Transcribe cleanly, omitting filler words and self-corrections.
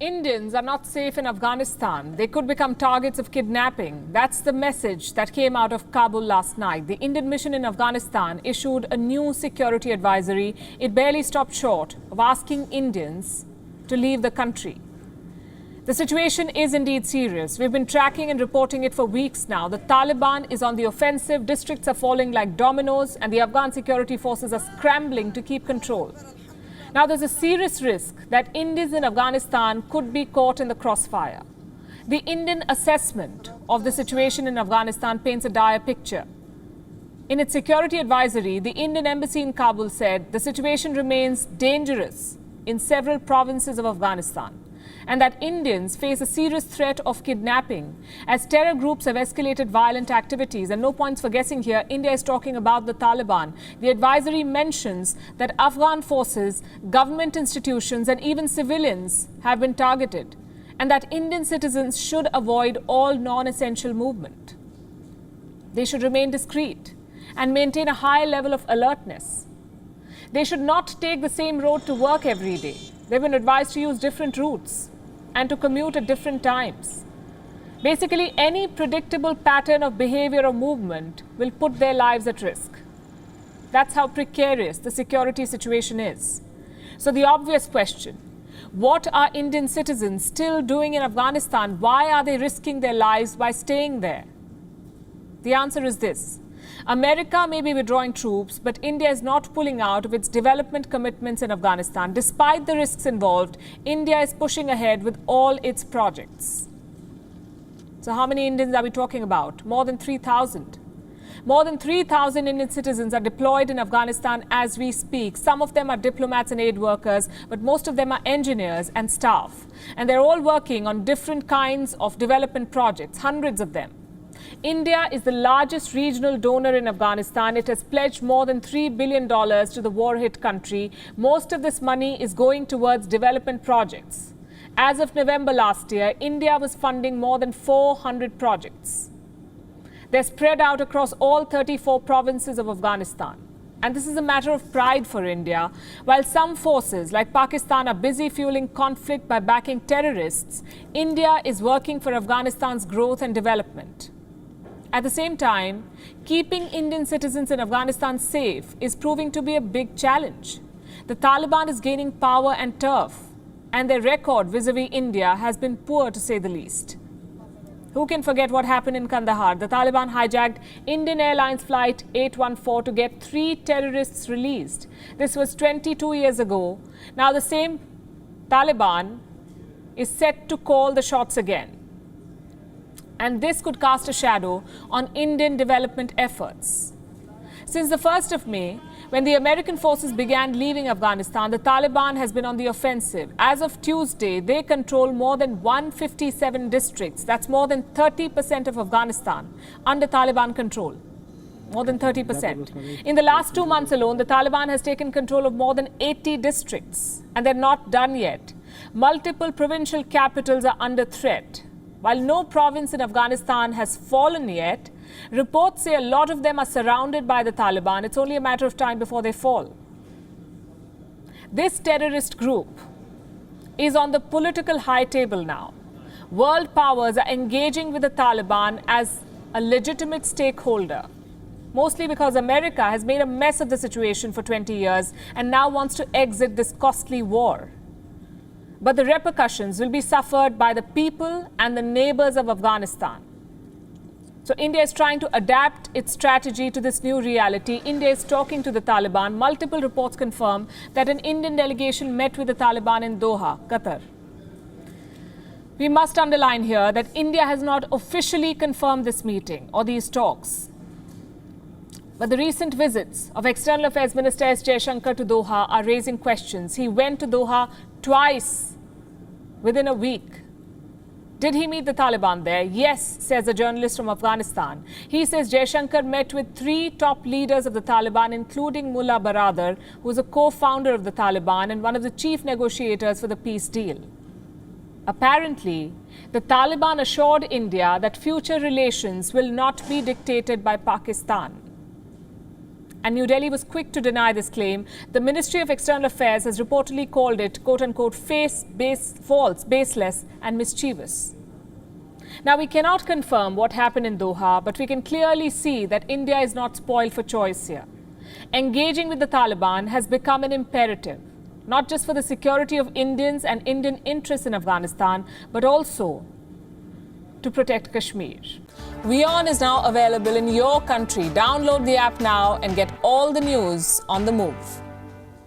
Indians are not safe in Afghanistan. They could become targets of kidnapping. That's the message that came out of Kabul last night. The Indian mission in Afghanistan issued a new security advisory. It barely stopped short of asking Indians to leave the country. The situation is indeed serious. We've been tracking and reporting it for weeks now. The Taliban is on the offensive, districts are falling like dominoes, and the Afghan security forces are scrambling to keep control. Now, there's a serious risk that Indians in Afghanistan could be caught in the crossfire. The Indian assessment of the situation in Afghanistan paints a dire picture. In its security advisory, the Indian embassy in Kabul said the situation remains dangerous in several provinces of Afghanistan, and that Indians face a serious threat of kidnapping as terror groups have escalated violent activities. And no points for guessing here, India is talking about the Taliban. The advisory mentions that Afghan forces, government institutions and even civilians have been targeted, and that Indian citizens should avoid all non-essential movement. They should remain discreet and maintain a high level of alertness. They should not take the same road to work every day. They've been advised to use different routes and to commute at different times. Basically, any predictable pattern of behavior or movement will put their lives at risk. That's how precarious the security situation is. So the obvious question, what are Indian citizens still doing in Afghanistan? Why are they risking their lives by staying there? The answer is this. America may be withdrawing troops, but India is not pulling out of its development commitments in Afghanistan. Despite the risks involved, India is pushing ahead with all its projects. So how many Indians are we talking about? More than 3,000. More than 3,000 Indian citizens are deployed in Afghanistan as we speak. Some of them are diplomats and aid workers, but most of them are engineers and staff. And they're all working on different kinds of development projects, hundreds of them. India is the largest regional donor in Afghanistan. It has pledged more than $3 billion to the war-hit country. Most of this money is going towards development projects. As of November last year, India was funding more than 400 projects. They're spread out across all 34 provinces of Afghanistan. And this is a matter of pride for India. While some forces like Pakistan are busy fueling conflict by backing terrorists, India is working for Afghanistan's growth and development. At the same time, keeping Indian citizens in Afghanistan safe is proving to be a big challenge. The Taliban is gaining power and turf, and their record vis-a-vis India has been poor, to say the least. Who can forget what happened in Kandahar? The Taliban hijacked Indian Airlines Flight 814 to get 3 terrorists released. This was 22 years ago. Now the same Taliban is set to call the shots again. And this could cast a shadow on Indian development efforts. Since the 1st of May, when the American forces began leaving Afghanistan, the Taliban has been on the offensive. As of Tuesday, they control more than 157 districts. That's more than 30% of Afghanistan under Taliban control. More than 30%. In the last 2 months alone, the Taliban has taken control of more than 80 districts. And they're not done yet. Multiple provincial capitals are under threat. While no province in Afghanistan has fallen yet, reports say a lot of them are surrounded by the Taliban. It's only a matter of time before they fall. This terrorist group is on the political high table now. World powers are engaging with the Taliban as a legitimate stakeholder, mostly because America has made a mess of the situation for 20 years and now wants to exit this costly war. But the repercussions will be suffered by the people and the neighbors of Afghanistan. So India is trying to adapt its strategy to this new reality. India is talking to the Taliban. Multiple reports confirm that an Indian delegation met with the Taliban in Doha, Qatar. We must underline here that India has not officially confirmed this meeting or these talks. But the recent visits of External Affairs Minister S. Jaishankar to Doha are raising questions. He went to Doha twice within a week. Did he meet the Taliban there? Yes, says a journalist from Afghanistan. He says Jaishankar met with 3 top leaders of the Taliban, including Mullah Baradar, who is a co-founder of the Taliban and one of the chief negotiators for the peace deal. Apparently, the Taliban assured India that future relations will not be dictated by Pakistan. and New Delhi was quick to deny this claim. The Ministry of External Affairs has reportedly called it, quote-unquote, false, baseless and mischievous. Now, we cannot confirm what happened in Doha, but we can clearly see that India is not spoiled for choice here. Engaging with the Taliban has become an imperative, not just for the security of Indians and Indian interests in Afghanistan, but also to protect Kashmir. WION is now available in your country. Download the app now and get all the news on the move.